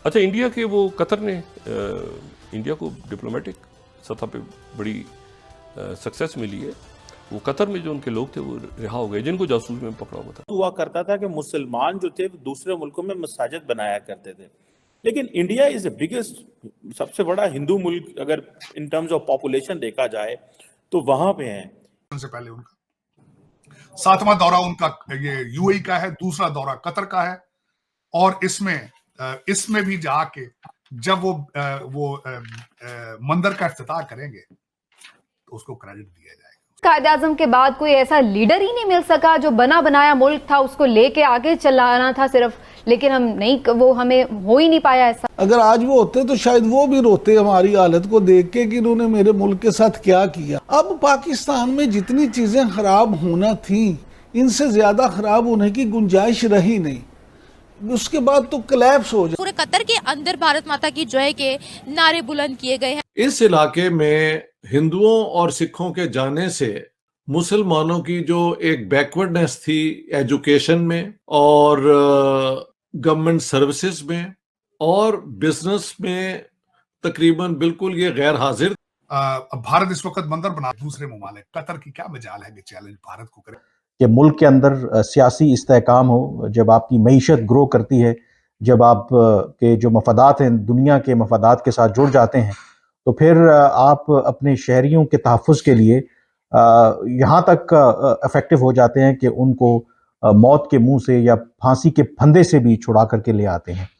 अच्छा, इंडिया के वो कतर ने इंडिया को डिप्लोमेटिक सतह पे बड़ी सक्सेस मिली है। वो कतर में जो उनके लोग थे वो रिहा हो गए जिनको जासूस में पकड़ा हुआ था। हुआ करता था कि मुसलमान जो थे वो दूसरे मुल्कों में मसाजिद बनाया करते थे, लेकिन इंडिया इज द बिगेस्ट, सबसे बड़ा हिंदू मुल्क अगर इन टर्म्स ऑफ पॉपुलेशन देखा जाए तो वहां पे है। उनसे पहले उनका 7वां दौरा उनका ये यूएई का है, दूसरा दौरा कतर का है, और इसमें भी जाके जब वो मंदिर का इफ्तिताह करेंगे तो उसको क्रेडिट दिया जाएगा। कायदे आजम के बाद कोई ऐसा लीडर ही नहीं मिल सका जो बना बनाया मुल्क था उसको लेके आगे चलाना था सिर्फ, लेकिन वो हमें हो ही नहीं पाया ऐसा। अगर आज वो होते तो शायद वो भी रोते हमारी हालत को देख के कि इन्होंने मेरे मुल्क के साथ क्या किया। अब पाकिस्तान में जितनी चीजें खराब होना थी इनसे ज्यादा खराब होने की गुंजाइश रही नहीं, उसके बाद तो कोलैप्स हो जाए। पूरे कतर के अंदर भारत माता की जय के नारे बुलंद किए गए हैं। इस इलाके में हिंदुओं और सिखों के जाने से मुसलमानों की जो एक बैकवर्डनेस थी एजुकेशन में और गवर्नमेंट सर्विसेज में और बिजनेस में तकरीबन बिल्कुल ये गैर हाजिर। भारत इस वक्त बंदर बना दूसरे ममालिक, कतर की क्या मजाल है कि चैलेंज भारत को करे कि मुल्क के अंदर सियासी इस्तेहकाम हो, जब आपकी मईशत ग्रो करती है, जब आप के जो मफादात हैं दुनिया के मफादात के साथ जुड़ जाते हैं, तो फिर आप अपने शहरियों के तहफ़्फ़ुज़ के लिए यहाँ तक इफ़ेक्टिव हो जाते हैं कि उनको मौत के मुंह से या फांसी के फंदे से भी छुड़ा करके ले आते हैं।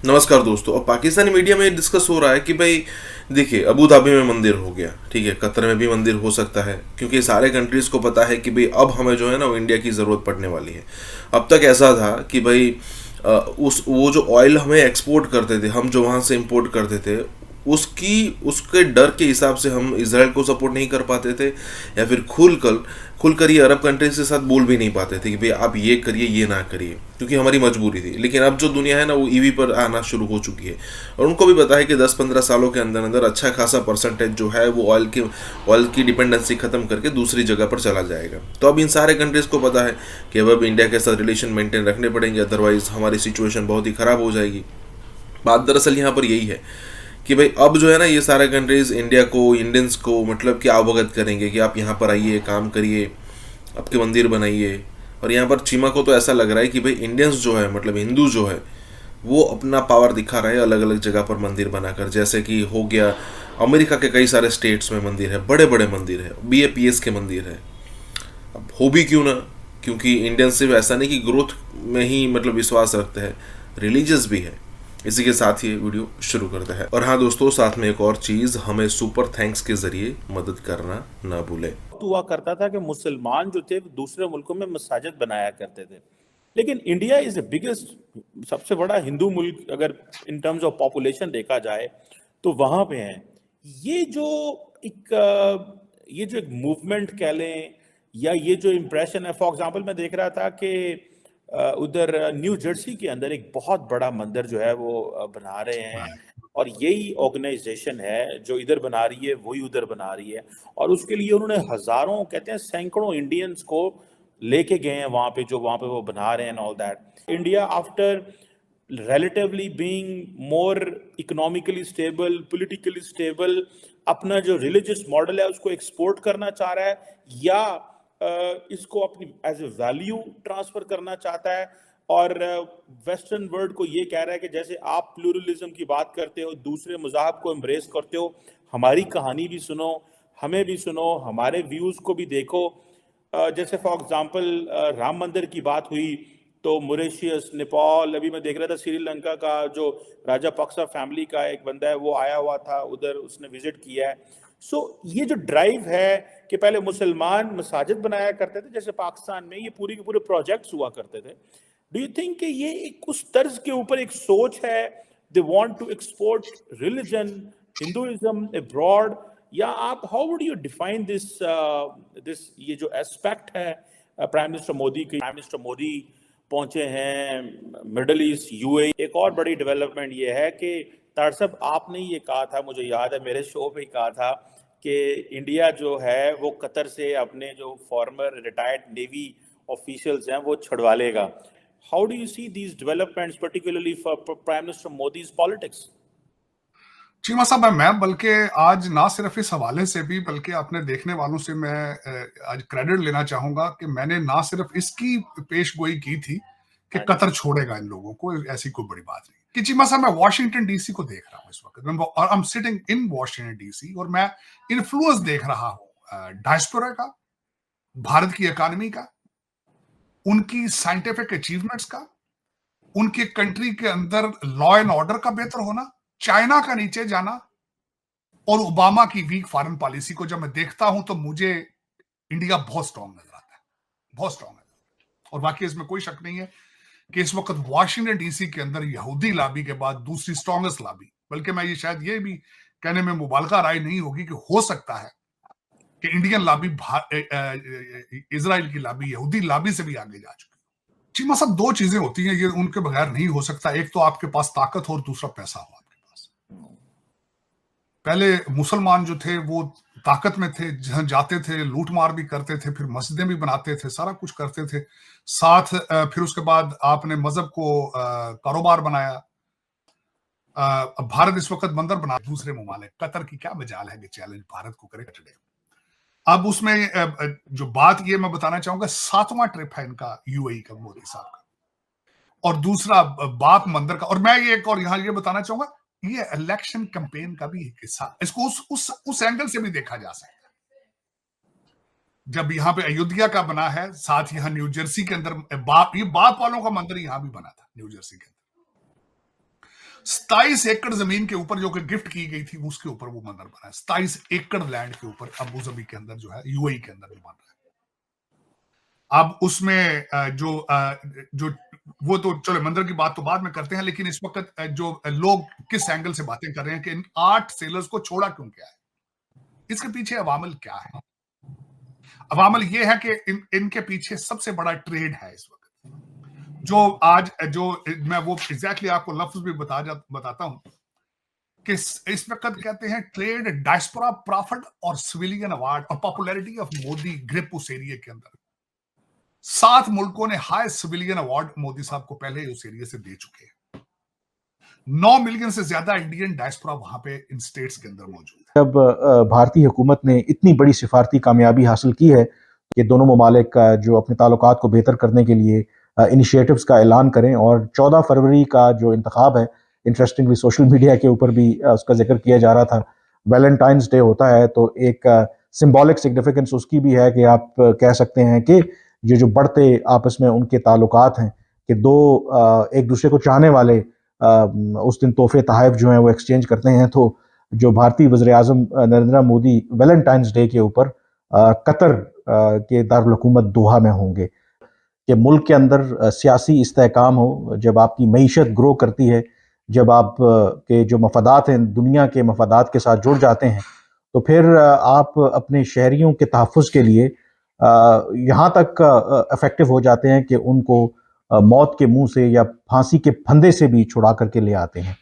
नमस्कार दोस्तों, अब पाकिस्तानी मीडिया में डिस्कस हो रहा है कि भाई देखिए अबू धाबी में मंदिर हो गया, ठीक है, कतर में भी मंदिर हो सकता है, क्योंकि सारे कंट्रीज को पता है कि भाई अब हमें जो है ना वो इंडिया की ज़रूरत पड़ने वाली है। अब तक ऐसा था कि भाई वो जो ऑयल हमें एक्सपोर्ट करते थे, हम जो वहाँ से इंपोर्ट करते थे, उसके डर के हिसाब से हम इजराइल को सपोर्ट नहीं कर पाते थे, या फिर खुलकर ये अरब कंट्रीज के साथ बोल भी नहीं पाते थे कि भाई आप ये करिए ये ना करिए, क्योंकि हमारी मजबूरी थी। लेकिन अब जो दुनिया है ना वो ईवी पर आना शुरू हो चुकी है, और उनको भी पता है कि 10-15 सालों के अंदर अंदर अच्छा खासा परसेंटेज जो है वो ऑयल की डिपेंडेंसी ख़त्म करके दूसरी जगह पर चला जाएगा। तो अब इन सारे कंट्रीज़ को पता है कि अब इंडिया के साथ रिलेशन मेंटेन रखने पड़ेंगे, अदरवाइज़ हमारी सिचुएशन बहुत ही ख़राब हो जाएगी। बात दरअसल यहाँ पर यही है कि भाई अब जो है ना ये सारे कंट्रीज़ इंडिया को, इंडियंस को मतलब कि अवगत करेंगे कि आप यहाँ पर आइए, काम करिए, आपके मंदिर बनाइए। और यहाँ पर चीमा को तो ऐसा लग रहा है कि भाई इंडियंस जो है, मतलब हिंदू जो है, वो अपना पावर दिखा रहे हैं अलग अलग जगह पर मंदिर बनाकर। जैसे कि हो गया अमेरिका के कई सारे स्टेट्स में मंदिर है, बड़े बड़े मंदिर है, BAPS के मंदिर है। अब हो भी क्यों ना, क्योंकि इंडियंस सिर्फ ऐसा नहीं कि ग्रोथ में ही मतलब विश्वास रखते हैं, रिलीजियस भी है। इसी के साथ ये वीडियो शुरू करता है। और हाँ दोस्तों, साथ में एक और चीज़, हमें सुपर थैंक्स के जरिए मदद करना ना भूलें। हुआ करता था कि मुसलमान जो थे वो दूसरे मुल्कों में मसाजिद बनाया करते थे, लेकिन इंडिया इज द बिगेस्ट, सबसे बड़ा हिंदू मुल्क अगर इन टर्म्स ऑफ पॉपुलेशन देखा जाए तो वहां पे है। ये जो एक मूवमेंट कह लें, या ये जो इम्प्रेशन है, फॉर एग्जांपल मैं देख रहा था कि उधर न्यू जर्सी के अंदर एक बहुत बड़ा मंदिर जो है वो बना रहे हैं, और यही ऑर्गेनाइजेशन है जो इधर बना रही है वही उधर बना रही है, और उसके लिए उन्होंने हजारों, कहते हैं सैकड़ों इंडियंस को लेके गए हैं वहाँ पे, जो वहाँ पे वो बना रहे हैं and all that. India after relatively being more economically stable, politically stable, अपना जो रिलीजियस मॉडल है उसको एक्सपोर्ट करना चाह रहा है, या इसको अपनी एज ए वैल्यू ट्रांसफर करना चाहता है, और वेस्टर्न वर्ल्ड को ये कह रहा है कि जैसे आप प्लूरलिज्म की बात करते हो, दूसरे मज़ाहब को एम्ब्रेस करते हो, हमारी कहानी भी सुनो, हमें भी सुनो, हमारे व्यूज़ को भी देखो। जैसे फॉर एग्जांपल राम मंदिर की बात हुई तो मॉरिशस, नेपाल, अभी मैं देख रहा था श्रीलंका का जो राजापक्सा फैमिली का एक बंदा है वो आया हुआ था उधर, उसने विजिट किया है। सो ये जो ड्राइव है कि पहले मुसलमान मसाजिद बनाया करते थे जैसे पाकिस्तान में, ये पूरी के पूरे प्रोजेक्ट्स हुआ करते थे। डू यू थिंक कि ये एक उस तर्ज के ऊपर एक सोच है, they want to export religion, Hinduism abroad, या आप how would you define this ये जो एस्पेक्ट है प्राइम मिनिस्टर मोदी पहुंचे हैं मिडल ईस्ट, यूएई। एक और बड़ी डेवलपमेंट ये है कि तार साहब आपने ये कहा था, मुझे याद है मेरे शो पे ही कहा था कि इंडिया जो है वो कतर से अपने जो फॉर्मर रिटायर्ड नेवी ऑफिशियल्स हैं वो छुड़वा लेगा। How do you see these developments particularly for prime minister Modi's politics? Cheema साहब, मैं बल्कि आज ना सिर्फ इस हवाले से भी बल्कि अपने देखने वालों से मैं आज क्रेडिट लेना चाहूंगा कि मैंने ना सिर्फ इसकी पेशगोई की थी कि कतर छोड़ेगा इन लोगों को, ऐसी कोई बड़ी बात नहीं कि चीमा साहब मैं वॉशिंगटन डीसी को देख रहा हूँ इस वक्त, और I am sitting in Washington DC, और मैं इन्फ्लुएंस देख रहा हूँ डायस्पोरा का, भारत की इकोनॉमी का, उनकी साइंटिफिक अचीवमेंट्स का, उनके कंट्री के अंदर लॉ एंड ऑर्डर का बेहतर होना, चाइना का नीचे जाना, और ओबामा की वीक फॉरेन पॉलिसी को जब मैं देखता हूं तो मुझे इंडिया बहुत स्ट्रांग नजर आता है, बहुत स्ट्रांग है। और बाकी इसमें कोई शक नहीं है कि इस वक्त वॉशिंगटन डीसी के अंदर यहूदी लॉबी के बाद दूसरी स्ट्रांगेस्ट लॉबी, बल्कि मैं ये शायद ये भी कहने में मुबालगा राय नहीं होगी कि हो सकता है कि इंडियन लॉबी इजराइल की लॉबी, यहूदी लॉबी से भी आगे जा चुकी है। चीमा साहब, दो चीजें होती हैं, ये उनके बगैर नहीं हो सकता। एक तो आपके पास ताकत हो और दूसरा पैसा हो आपके पास। पहले मुसलमान जो थे वो ताकत में थे, जहां जाते थे लूट मार भी करते थे, फिर मस्जिदें भी बनाते थे, सारा कुछ करते थे साथ। फिर उसके बाद आपने मजहब को कारोबार बनाया। भारत इस वक्त बंदर बना दूसरे ममालिक, कतर की क्या मजाल है कि चैलेंज भारत को करे टुडे। अब उसमें जो बात ये मैं बताना चाहूंगा, 7वां ट्रिप है इनका यूएई का, मोदी साहब का, और दूसरा बाप मंदिर का। और मैं ये एक और यहां ये बताना चाहूंगा, ये इलेक्शन कैंपेन का भी एक हिस्सा, इसको उस एंगल से भी देखा जा सकता है। जब यहाँ पे अयोध्या का बना है, साथ यहाँ न्यू जर्सी के अंदर ये बाप वालों का मंदिर यहां भी बना था न्यू जर्सी के अंदर, 27 एकड़ जमीन के ऊपर जो कि गिफ्ट की गई थी, उसके ऊपर वो मंदिर बना है। 27 एकड़ लैंड के ऊपर अबू धाबी के अंदर जो है, यूएई के अंदर जो बन रहा है। अब उसमें जो वो तो चलो मंदिर की बात तो बाद में करते हैं, लेकिन इस वक्त जो लोग किस एंगल से बातें कर रहे हैं कि इन 8 सेलर्स को छोड़ा क्यों गया है, इसके पीछे अवामल क्या है? अवामल ये है कि इनके पीछे सबसे बड़ा ट्रेड है इस वक्त, जो आज जो मैं वो एग्जैक्टली आपको लफ्ज भी बताता हूं कि इस वक्त कहते हैं ट्रेड, डायस्पोरा प्रॉफिट और सिविलियन अवार्ड और पॉपुलैरिटी ऑफ मोदी ग्रिप उस एरिया के अंदर। 7 मुल्कों ने हाईएस्ट सिविलियन अवार्ड मोदी साहब को पहले उस एरिया से दे चुके हैं। 9 मिलियन से ज्यादा इंडियन डायस्पोरा वहां पे इन स्टेट्स के अंदर मौजूद है। जब भारतीय हुकूमत ने इतनी बड़ी सिफारती कामयाबी हासिल की है कि दोनों ममालिक जो अपने ताल्लुकात को बेहतर करने के लिए इनिशिएटिव्स का ऐलान करें, और 14 फरवरी का जो इंतखाब है, इंटरेस्टिंगली सोशल मीडिया के ऊपर भी उसका जिक्र किया जा रहा था। वैलेंटाइंस डे होता है तो एक सिंबॉलिक सिग्निफिकेंस उसकी भी है कि आप कह सकते हैं कि ये जो बढ़ते आपस में उनके ताल्लुकात हैं कि दो एक दूसरे को चाहने वाले उस दिन तोहफे तहफ़ जो हैं वो एक्सचेंज करते हैं। तो जो भारतीय वज़ीर आज़म नरेंद्र मोदी वैलेंटाइंस डे के ऊपर कतर के दारुल हुकूमत दोहा में होंगे कि मुल्क के अंदर सियासी इस्तेहकाम हो, जब आपकी मईशत ग्रो करती है, जब आप के जो मफादात हैं दुनिया के मफादात के साथ जुड़ जाते हैं, तो फिर आप अपने शहरियों के तहफ़्फ़ुज़ के लिए यहाँ तक इफ़ेक्टिव हो जाते हैं कि उनको मौत के मुंह से या फांसी के फंदे से भी छुड़ा करके ले आते हैं।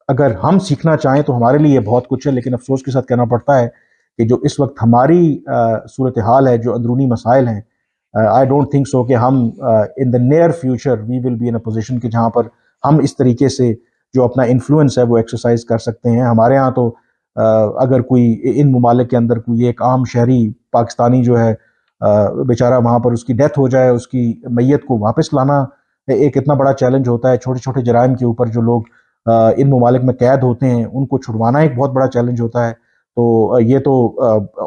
अगर हम सीखना चाहें तो हमारे लिए बहुत कुछ है, लेकिन अफसोस के साथ कहना पड़ता है कि जो इस वक्त हमारी सूरत हाल है, जो अंदरूनी मसाइल हैं, आई डोंट थिंक सो कि हम in the near future we will be in a position कि जहाँ पर हम इस तरीके से जो अपना इन्फ्लुएंस है वो एक्सरसाइज कर सकते हैं। हमारे यहाँ तो अगर कोई इन ममालिक के अंदर कोई एक आम शहरी पाकिस्तानी जो है बेचारा वहाँ पर उसकी डेथ हो जाए, उसकी मैयत को वापस लाना एक इतना बड़ा चैलेंज होता है। छोटे छोटे जराइम के ऊपर जो लोग इन ममालिक में कैद होते हैं उनको छुड़वाना एक बहुत बड़ा चैलेंज होता है। तो ये तो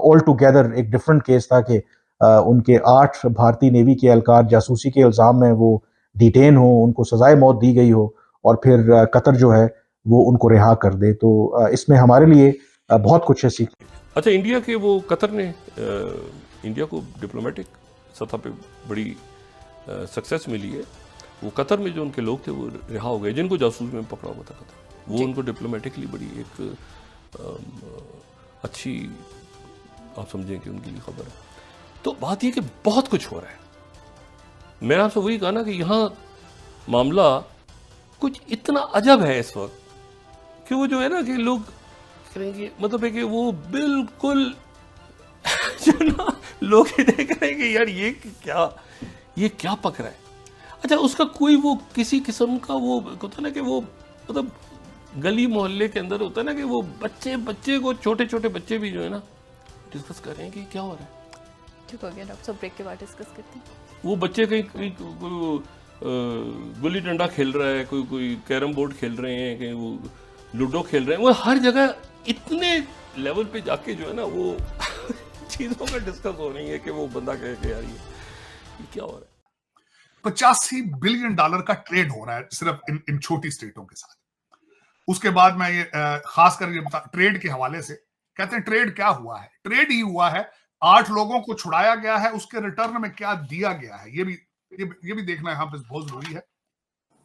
ऑल टुगेदर एक डिफरेंट केस था कि उनके 8 भारतीय नेवी के एहलकार जासूसी के इल्ज़ाम में वो डिटेन हो, उनको सजाए मौत दी गई हो, और फिर कतर जो है वो उनको रिहा कर दे। तो इसमें हमारे लिए बहुत कुछ है सीख। अच्छा, इंडिया के वो कतर ने इंडिया को डिप्लोमेटिक सतह पे बड़ी सक्सेस मिली है। वो कतर में जो उनके लोग थे वो रिहा हो गए, जिनको जासूस में पकड़ा हुआ था कतर, वो उनको डिप्लोमेटिकली बड़ी एक अच्छी आप समझें कि उनके लिए खबर है। तो बात यह कि बहुत कुछ हो रहा है। मैंने आपसे वही कहा ना कि यहाँ मामला कुछ इतना अजब है इस वक्त कि वो जो है ना कि लोग करेंगे, मतलब है कि वो बिल्कुल जो ना लोग ही देख रहे हैं कि यार ये क्या पक रहा है। अच्छा, उसका कोई वो किसी किस्म का वो होता ना कि वो मतलब गली मोहल्ले के अंदर होता है ना कि वो बच्चे को छोटे बच्चे भी जो है ना डिस्कस कर रहे हैं कि क्या हो रहा है। ठीक हो गया डॉक्टर साहब, ब्रेक के बाद डिस्कस करते हैं। वो बच्चे कहीं गुल्ली डंडा खेल रहा है, कोई कैरम बोर्ड खेल रहे हैं, कहीं वो लूडो खेल रहे हैं, वो हर जगह इतने लेवल पे जाके जो है ना वो चीजों का डिस्कस हो रही है कि वो बंदा कहे कि यार ये क्या हो रहा है। $85 बिलियन का ट्रेड हो रहा है सिर्फ इन छोटी स्टेटों के साथ। उसके बाद मैं ये खासकर ये बता, ट्रेड के हवाले से कहते हैं ट्रेड क्या हुआ है, ट्रेड ही हुआ है, 8 लोगों को छुड़ाया गया है, उसके रिटर्न में क्या दिया गया है ये भी देखना यहाँ पे बहुत जरूरी है।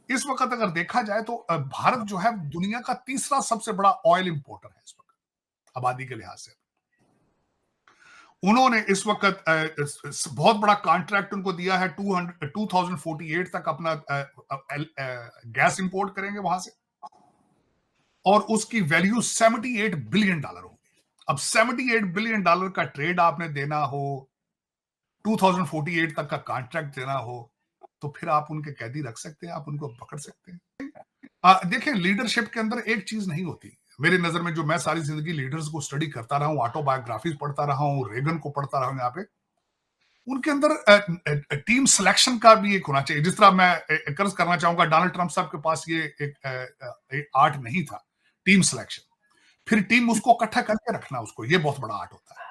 इस वक्त अगर देखा जाए तो भारत जो है दुनिया का तीसरा सबसे बड़ा ऑयल इंपोर्टर है इस वक्त आबादी के लिहाज से। उन्होंने इस वक्त बहुत बड़ा कॉन्ट्रैक्ट उनको दिया है, 2048 तक अपना गैस इंपोर्ट करेंगे वहां से, और उसकी वैल्यू $78 बिलियन होगी। अब $78 बिलियन का ट्रेड आपने देना हो, 2048 तक का कॉन्ट्रैक्ट देना हो, तो फिर आप उनके कैदी रख सकते हैं, आप उनको पकड़ सकते हैं। देखिए, लीडरशिप के अंदर एक चीज नहीं होती मेरी नजर में, जो मैं सारी जिंदगी लीडर्स को स्टडी करता रहा हूं, ऑटोबायोग्राफीज पढ़ता रहा हूं, रेगन को पढ़ता रहा हूं, यहाँ पे उनके अंदर टीम सिलेक्शन का भी एक होना चाहिए। जिस तरह मैं कर्ज करना चाहूंगा, डोनाल्ड ट्रंप साहब के पास ये एक आर्ट नहीं था, टीम सिलेक्शन, फिर टीम उसको इकट्ठा करके रखना, उसको ये बहुत बड़ा आर्ट होता है।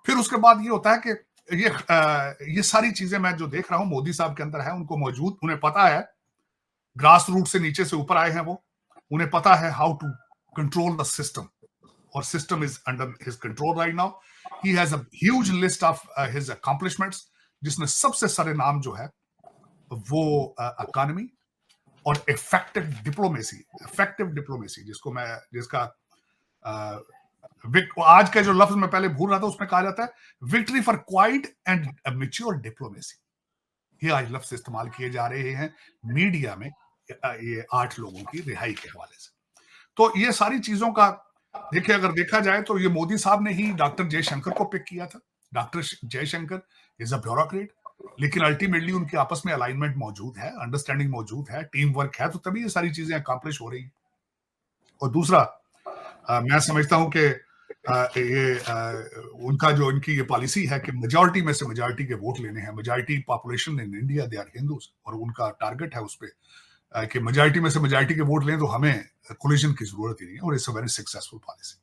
फिर उसके बाद ये होता है कि ये सारी चीजें मैं जो देख रहा हूं मोदी साहब के अंदर है, उनको मौजूद, उन्हें पता है ग्रास रूट से नीचे से ऊपर आए हैं वो, उन्हें पता है how to control the system, और system is under his control right now. He has a huge list of his accomplishments, जिसमें सबसे सारे नाम जो है वो इकोनॉमी और इफेक्टिव डिप्लोमेसी जिसका आज का जो लफ्ज मैं पहले भूल रहा था, उसमें कहा जाता है victory for quiet and mature diplomacy. ये आज लफ्ज इस्तेमाल किए जा रहे हैं मीडिया में ये 8 लोगों की रिहाई के हवाले से। तो ये सारी चीजों का देखिए, अगर देखा जाए तो ये मोदी साहब ने ही डॉक्टर जयशंकर को पिक किया था। Doctor Jaishankar is a bureaucrat, लेकिन अल्टीमेटली उनके आपस में अलाइनमेंट मौजूद है, अंडरस्टैंडिंग मौजूद है, टीम वर्क है, तो तभी ये सारी चीजें अकम्प्लिश हो रही है। और दूसरा, मैं समझता हूं कि उनका जो इनकी ये पॉलिसी है कि मेजॉरिटी में से मेजॉरिटी के वोट लेने हैं, majority population in India they are Hindus, और उनका टारगेट है उस पर कि मेजॉरिटी में से मेजॉरिटी के वोट लें तो हमें कोलिजन की जरूरत ही नहीं है, और it's a very successful policy.